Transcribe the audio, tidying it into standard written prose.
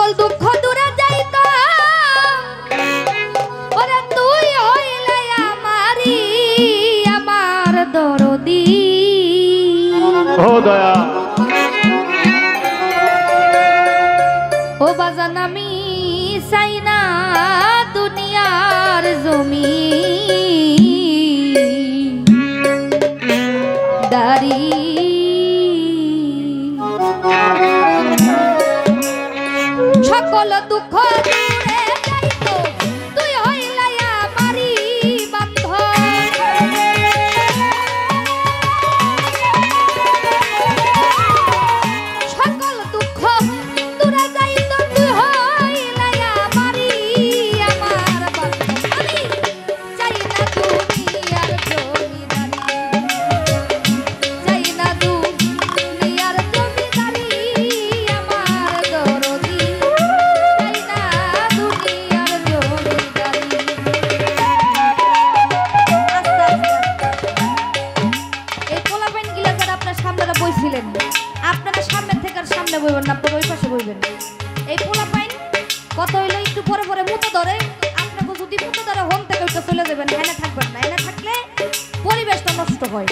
সকল দুঃখ দূরে যাইত ওরে তুই হইলে আমারি আমার দরদি ও দয়া ও বাজান আমি চাই না দুনিয়ার জমি দারি সকল দুঃখ দূরে যাইতো তুই হইলে আমারি বান্ধব সকল দুঃখ দূরে যাইতো তুই হইলে আমারি আমার বান্ধব আমি চাই না দুনিয়ার জমিদারি চাই না দুনিয়ার জমিদারি আমার দরদি চাই না দুনিয়ার জমিদারি এই পোলাপাইন গিলা যারা আপনার সামনে বইছিলেন আপনারা সামনে থেকে আর সামনে বইবেন না আপনারা ওই পাশে বইবেন এই পোলাপাইন কত হইলো একটু পরে পরে মুতো ধরে আপনাকে যদি মুতো ধরে হোম থেকে ওইটা চলে যাবেন এনে থাকবেন না এনে থাকলে পরিবেশটা নষ্ট হয়